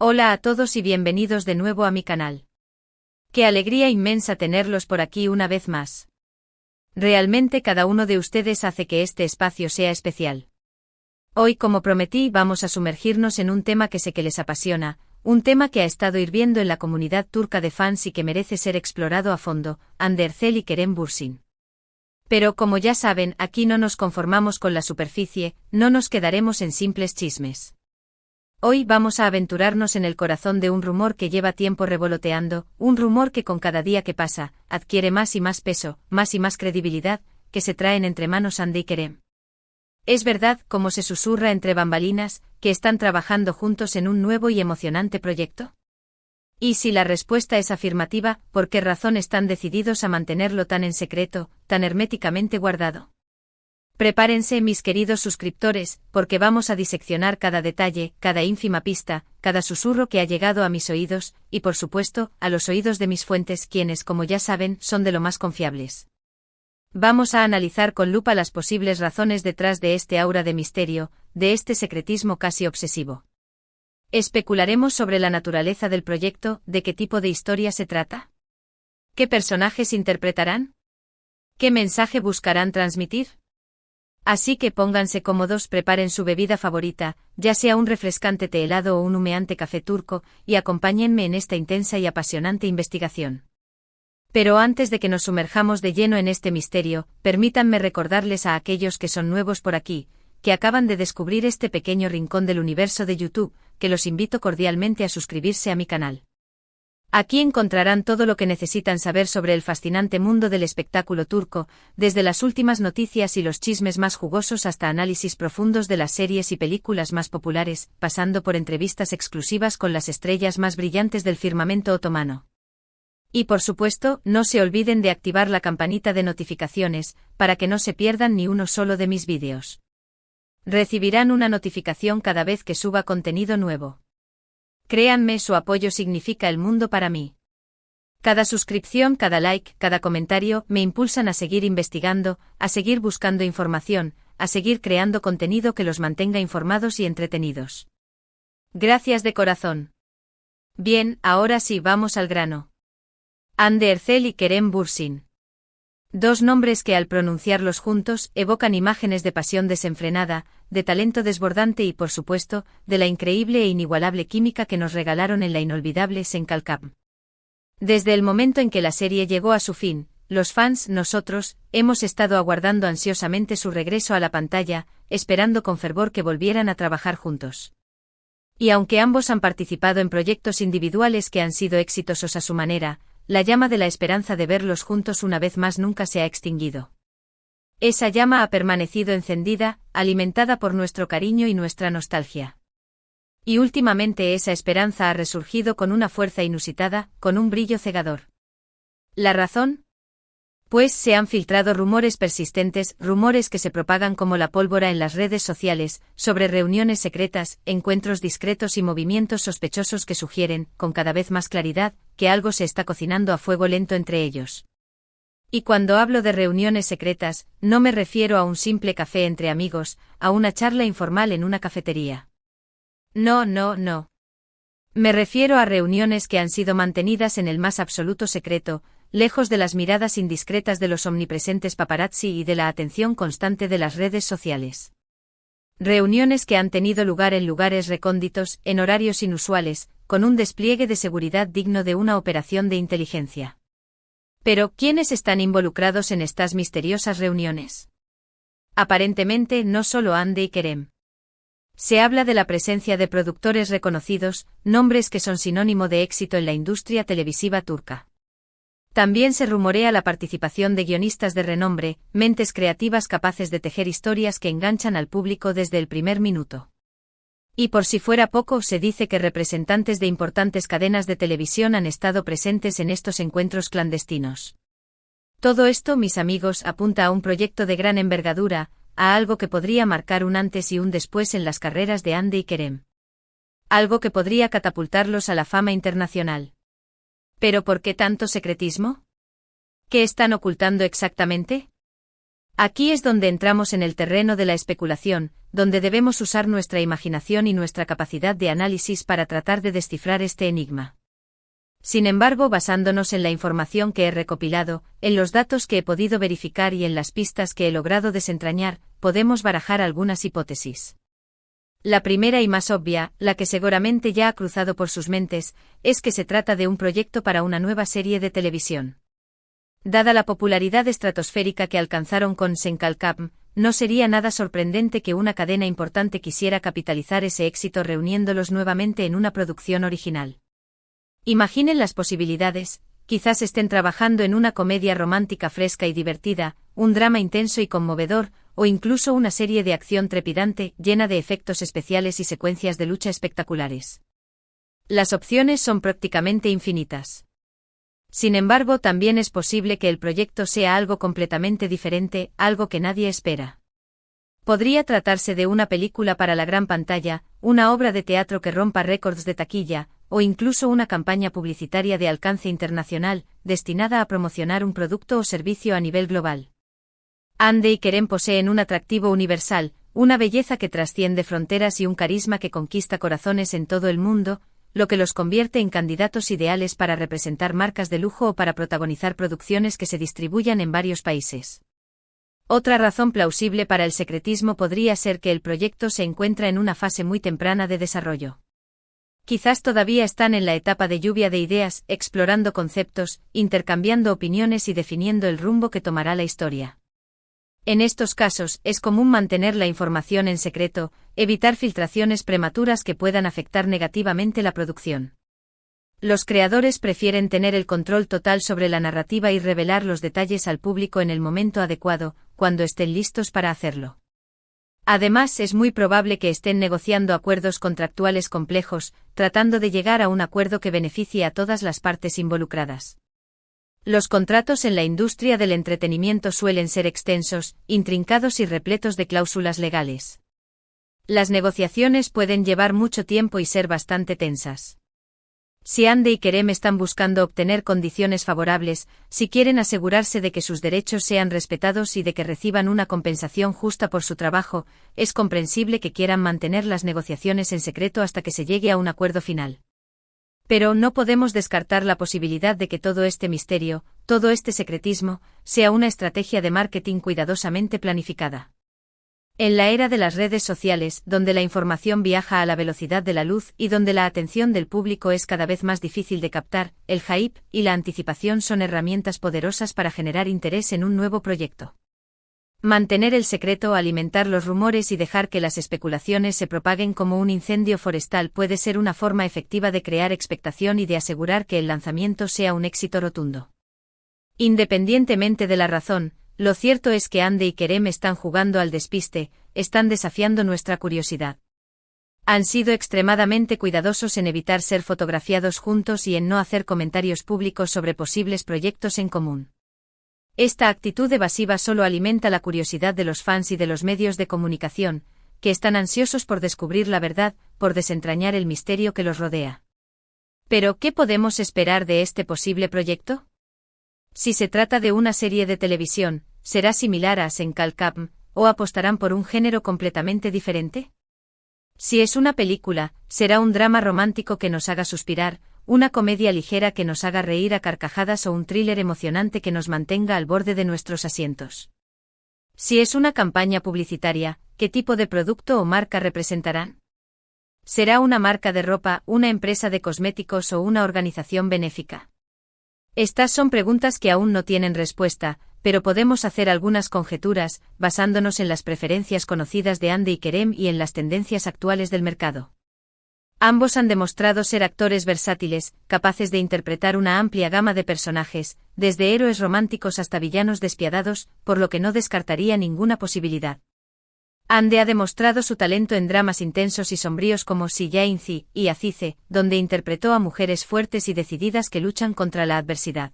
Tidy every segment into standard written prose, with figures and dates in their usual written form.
Hola a todos y bienvenidos de nuevo a mi canal. Qué alegría inmensa tenerlos por aquí una vez más. Realmente cada uno de ustedes hace que este espacio sea especial. Hoy, como prometí, vamos a sumergirnos en un tema que sé que les apasiona, un tema que ha estado hirviendo en la comunidad turca de fans y que merece ser explorado a fondo, Hande Erçel y Kerem Bürsin. Pero como ya saben, aquí no nos conformamos con la superficie, no nos quedaremos en simples chismes. Hoy vamos a aventurarnos en el corazón de un rumor que lleva tiempo revoloteando, un rumor que con cada día que pasa, adquiere más y más peso, más y más credibilidad, que se traen entre manos Hande y Kerem. Es verdad, como se susurra entre bambalinas, que están trabajando juntos en un nuevo y emocionante proyecto. Y si la respuesta es afirmativa, ¿por qué razón están decididos a mantenerlo tan en secreto, tan herméticamente guardado? Prepárense, mis queridos suscriptores, porque vamos a diseccionar cada detalle, cada ínfima pista, cada susurro que ha llegado a mis oídos, y por supuesto, a los oídos de mis fuentes, quienes, como ya saben, son de lo más confiables. Vamos a analizar con lupa las posibles razones detrás de este aura de misterio, de este secretismo casi obsesivo. Especularemos sobre la naturaleza del proyecto, de qué tipo de historia se trata. ¿Qué personajes interpretarán? ¿Qué mensaje buscarán transmitir? Así que pónganse cómodos, preparen su bebida favorita, ya sea un refrescante té helado o un humeante café turco, y acompáñenme en esta intensa y apasionante investigación. Pero antes de que nos sumerjamos de lleno en este misterio, permítanme recordarles a aquellos que son nuevos por aquí, que acaban de descubrir este pequeño rincón del universo de YouTube, que los invito cordialmente a suscribirse a mi canal. Aquí encontrarán todo lo que necesitan saber sobre el fascinante mundo del espectáculo turco, desde las últimas noticias y los chismes más jugosos hasta análisis profundos de las series y películas más populares, pasando por entrevistas exclusivas con las estrellas más brillantes del firmamento otomano. Y por supuesto, no se olviden de activar la campanita de notificaciones, para que no se pierdan ni uno solo de mis vídeos. Recibirán una notificación cada vez que suba contenido nuevo. Créanme, su apoyo significa el mundo para mí. Cada suscripción, cada like, cada comentario, me impulsan a seguir investigando, a seguir buscando información, a seguir creando contenido que los mantenga informados y entretenidos. Gracias de corazón. Bien, ahora sí, vamos al grano. Hande Erçel y Kerem Bürsin. Dos nombres que al pronunciarlos juntos evocan imágenes de pasión desenfrenada, de talento desbordante y por supuesto, de la increíble e inigualable química que nos regalaron en la inolvidable Senkalkam. Desde el momento en que la serie llegó a su fin, los fans, nosotros, hemos estado aguardando ansiosamente su regreso a la pantalla, esperando con fervor que volvieran a trabajar juntos. Y aunque ambos han participado en proyectos individuales que han sido exitosos a su manera, la llama de la esperanza de verlos juntos una vez más nunca se ha extinguido. Esa llama ha permanecido encendida, alimentada por nuestro cariño y nuestra nostalgia. Y últimamente esa esperanza ha resurgido con una fuerza inusitada, con un brillo cegador. ¿La razón? Pues se han filtrado rumores persistentes, rumores que se propagan como la pólvora en las redes sociales, sobre reuniones secretas, encuentros discretos y movimientos sospechosos que sugieren, con cada vez más claridad, que algo se está cocinando a fuego lento entre ellos. Y cuando hablo de reuniones secretas, no me refiero a un simple café entre amigos, a una charla informal en una cafetería. No. Me refiero a reuniones que han sido mantenidas en el más absoluto secreto, lejos de las miradas indiscretas de los omnipresentes paparazzi y de la atención constante de las redes sociales. Reuniones que han tenido lugar en lugares recónditos, en horarios inusuales, con un despliegue de seguridad digno de una operación de inteligencia. Pero, ¿quiénes están involucrados en estas misteriosas reuniones? Aparentemente no solo Hande y Kerem. Se habla de la presencia de productores reconocidos, nombres que son sinónimo de éxito en la industria televisiva turca. También se rumorea la participación de guionistas de renombre, mentes creativas capaces de tejer historias que enganchan al público desde el primer minuto. Y por si fuera poco, se dice que representantes de importantes cadenas de televisión han estado presentes en estos encuentros clandestinos. Todo esto, mis amigos, apunta a un proyecto de gran envergadura, a algo que podría marcar un antes y un después en las carreras de Hande y Kerem. Algo que podría catapultarlos a la fama internacional. ¿Pero por qué tanto secretismo? ¿Qué están ocultando exactamente? Aquí es donde entramos en el terreno de la especulación, donde debemos usar nuestra imaginación y nuestra capacidad de análisis para tratar de descifrar este enigma. Sin embargo, basándonos en la información que he recopilado, en los datos que he podido verificar y en las pistas que he logrado desentrañar, podemos barajar algunas hipótesis. La primera y más obvia, la que seguramente ya ha cruzado por sus mentes, es que se trata de un proyecto para una nueva serie de televisión. Dada la popularidad estratosférica que alcanzaron con Senkalkam, no sería nada sorprendente que una cadena importante quisiera capitalizar ese éxito reuniéndolos nuevamente en una producción original. Imaginen las posibilidades, quizás estén trabajando en una comedia romántica fresca y divertida, un drama intenso y conmovedor, o incluso una serie de acción trepidante, llena de efectos especiales y secuencias de lucha espectaculares. Las opciones son prácticamente infinitas. Sin embargo, también es posible que el proyecto sea algo completamente diferente, algo que nadie espera. Podría tratarse de una película para la gran pantalla, una obra de teatro que rompa récords de taquilla, o incluso una campaña publicitaria de alcance internacional, destinada a promocionar un producto o servicio a nivel global. Ande y Kerem poseen un atractivo universal, una belleza que trasciende fronteras y un carisma que conquista corazones en todo el mundo, lo que los convierte en candidatos ideales para representar marcas de lujo o para protagonizar producciones que se distribuyan en varios países. Otra razón plausible para el secretismo podría ser que el proyecto se encuentra en una fase muy temprana de desarrollo. Quizás todavía están en la etapa de lluvia de ideas, explorando conceptos, intercambiando opiniones y definiendo el rumbo que tomará la historia. En estos casos, es común mantener la información en secreto, evitar filtraciones prematuras que puedan afectar negativamente la producción. Los creadores prefieren tener el control total sobre la narrativa y revelar los detalles al público en el momento adecuado, cuando estén listos para hacerlo. Además, es muy probable que estén negociando acuerdos contractuales complejos, tratando de llegar a un acuerdo que beneficie a todas las partes involucradas. Los contratos en la industria del entretenimiento suelen ser extensos, intrincados y repletos de cláusulas legales. Las negociaciones pueden llevar mucho tiempo y ser bastante tensas. Si Ande y Kerem están buscando obtener condiciones favorables, si quieren asegurarse de que sus derechos sean respetados y de que reciban una compensación justa por su trabajo, es comprensible que quieran mantener las negociaciones en secreto hasta que se llegue a un acuerdo final. Pero no podemos descartar la posibilidad de que todo este misterio, todo este secretismo, sea una estrategia de marketing cuidadosamente planificada. En la era de las redes sociales, donde la información viaja a la velocidad de la luz y donde la atención del público es cada vez más difícil de captar, el hype y la anticipación son herramientas poderosas para generar interés en un nuevo proyecto. Mantener el secreto, alimentar los rumores y dejar que las especulaciones se propaguen como un incendio forestal puede ser una forma efectiva de crear expectación y de asegurar que el lanzamiento sea un éxito rotundo. Independientemente de la razón, lo cierto es que Ande y Kerem están jugando al despiste, están desafiando nuestra curiosidad. Han sido extremadamente cuidadosos en evitar ser fotografiados juntos y en no hacer comentarios públicos sobre posibles proyectos en común. Esta actitud evasiva solo alimenta la curiosidad de los fans y de los medios de comunicación, que están ansiosos por descubrir la verdad, por desentrañar el misterio que los rodea. Pero, ¿qué podemos esperar de este posible proyecto? Si se trata de una serie de televisión, ¿será similar a Senkalkam, o apostarán por un género completamente diferente? Si es una película, ¿será un drama romántico que nos haga suspirar, una comedia ligera que nos haga reír a carcajadas o un thriller emocionante que nos mantenga al borde de nuestros asientos? Si es una campaña publicitaria, ¿qué tipo de producto o marca representarán? ¿Será una marca de ropa, una empresa de cosméticos o una organización benéfica? Estas son preguntas que aún no tienen respuesta, pero podemos hacer algunas conjeturas, basándonos en las preferencias conocidas de Ande y Kerem y en las tendencias actuales del mercado. Ambos han demostrado ser actores versátiles, capaces de interpretar una amplia gama de personajes, desde héroes románticos hasta villanos despiadados, por lo que no descartaría ninguna posibilidad. Ande ha demostrado su talento en dramas intensos y sombríos como Si Jainzi y Azize, donde interpretó a mujeres fuertes y decididas que luchan contra la adversidad.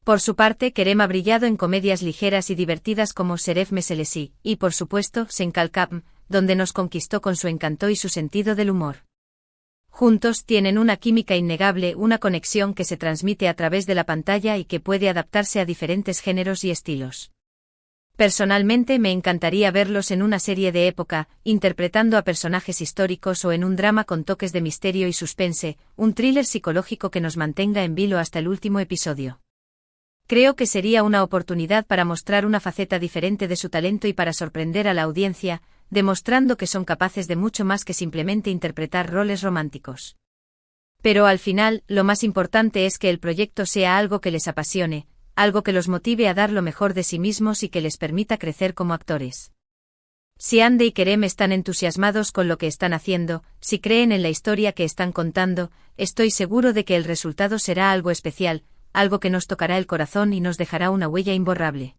Por su parte, Kerem ha brillado en comedias ligeras y divertidas como Seref Meselesi, y por supuesto, Senkalkam, donde nos conquistó con su encanto y su sentido del humor. Juntos tienen una química innegable, una conexión que se transmite a través de la pantalla y que puede adaptarse a diferentes géneros y estilos. Personalmente me encantaría verlos en una serie de época, interpretando a personajes históricos o en un drama con toques de misterio y suspense, un thriller psicológico que nos mantenga en vilo hasta el último episodio. Creo que sería una oportunidad para mostrar una faceta diferente de su talento y para sorprender a la audiencia, demostrando que son capaces de mucho más que simplemente interpretar roles románticos. Pero al final, lo más importante es que el proyecto sea algo que les apasione, algo que los motive a dar lo mejor de sí mismos y que les permita crecer como actores. Si Andy y Kerem están entusiasmados con lo que están haciendo, si creen en la historia que están contando, estoy seguro de que el resultado será algo especial, algo que nos tocará el corazón y nos dejará una huella imborrable.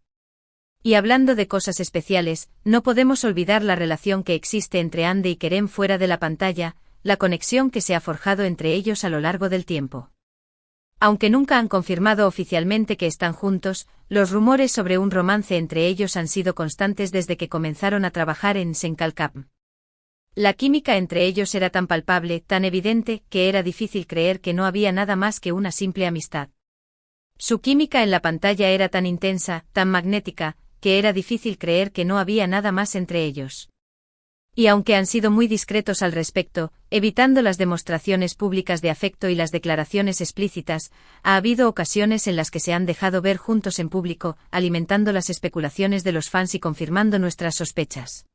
Y hablando de cosas especiales, no podemos olvidar la relación que existe entre Andy y Kerem fuera de la pantalla, la conexión que se ha forjado entre ellos a lo largo del tiempo. Aunque nunca han confirmado oficialmente que están juntos, los rumores sobre un romance entre ellos han sido constantes desde que comenzaron a trabajar en Senkalkap. La química entre ellos era tan palpable, tan evidente, que era difícil creer que no había nada más que una simple amistad. Su química en la pantalla era tan intensa, tan magnética, que era difícil creer que no había nada más entre ellos. Y aunque han sido muy discretos al respecto, evitando las demostraciones públicas de afecto y las declaraciones explícitas, ha habido ocasiones en las que se han dejado ver juntos en público, alimentando las especulaciones de los fans y confirmando nuestras sospechas.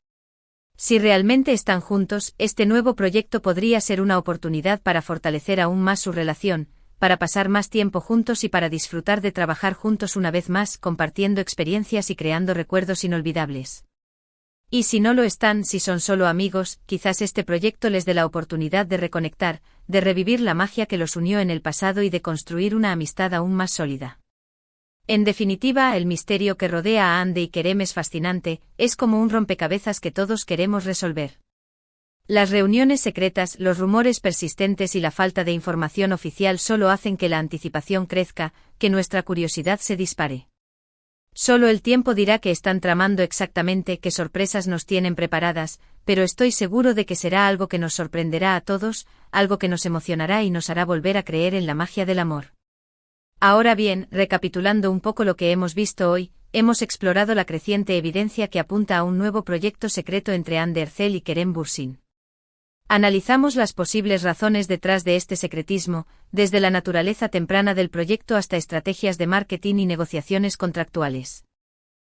Si realmente están juntos, este nuevo proyecto podría ser una oportunidad para fortalecer aún más su relación, para pasar más tiempo juntos y para disfrutar de trabajar juntos una vez más, compartiendo experiencias y creando recuerdos inolvidables. Y si no lo están, si son solo amigos, quizás este proyecto les dé la oportunidad de reconectar, de revivir la magia que los unió en el pasado y de construir una amistad aún más sólida. En definitiva, el misterio que rodea a Andy y Kerem es fascinante, es como un rompecabezas que todos queremos resolver. Las reuniones secretas, los rumores persistentes y la falta de información oficial solo hacen que la anticipación crezca, que nuestra curiosidad se dispare. Solo el tiempo dirá qué están tramando exactamente, qué sorpresas nos tienen preparadas, pero estoy seguro de que será algo que nos sorprenderá a todos, algo que nos emocionará y nos hará volver a creer en la magia del amor. Ahora bien, recapitulando un poco lo que hemos visto hoy, hemos explorado la creciente evidencia que apunta a un nuevo proyecto secreto entre Hande Erçel y Kerem Bürsin. Analizamos las posibles razones detrás de este secretismo, desde la naturaleza temprana del proyecto hasta estrategias de marketing y negociaciones contractuales.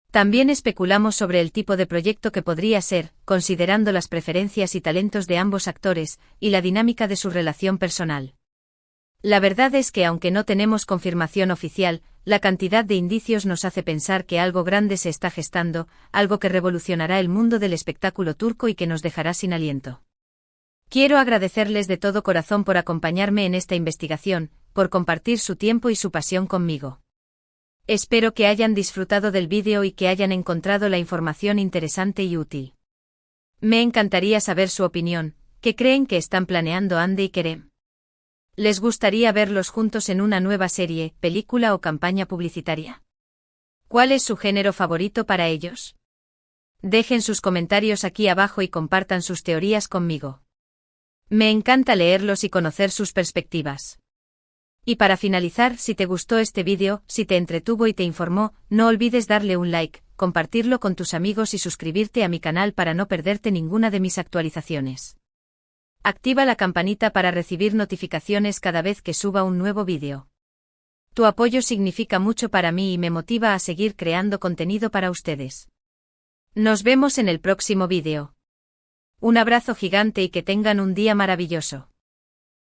También especulamos sobre el tipo de proyecto que podría ser, considerando las preferencias y talentos de ambos actores, y la dinámica de su relación personal. La verdad es que aunque no tenemos confirmación oficial, la cantidad de indicios nos hace pensar que algo grande se está gestando, algo que revolucionará el mundo del espectáculo turco y que nos dejará sin aliento. Quiero agradecerles de todo corazón por acompañarme en esta investigación, por compartir su tiempo y su pasión conmigo. Espero que hayan disfrutado del vídeo y que hayan encontrado la información interesante y útil. Me encantaría saber su opinión, ¿qué creen que están planeando Hande y Kerem? ¿Les gustaría verlos juntos en una nueva serie, película o campaña publicitaria? ¿Cuál es su género favorito para ellos? Dejen sus comentarios aquí abajo y compartan sus teorías conmigo. Me encanta leerlos y conocer sus perspectivas. Y para finalizar, si te gustó este vídeo, si te entretuvo y te informó, no olvides darle un like, compartirlo con tus amigos y suscribirte a mi canal para no perderte ninguna de mis actualizaciones. Activa la campanita para recibir notificaciones cada vez que suba un nuevo vídeo. Tu apoyo significa mucho para mí y me motiva a seguir creando contenido para ustedes. Nos vemos en el próximo vídeo. Un abrazo gigante y que tengan un día maravilloso.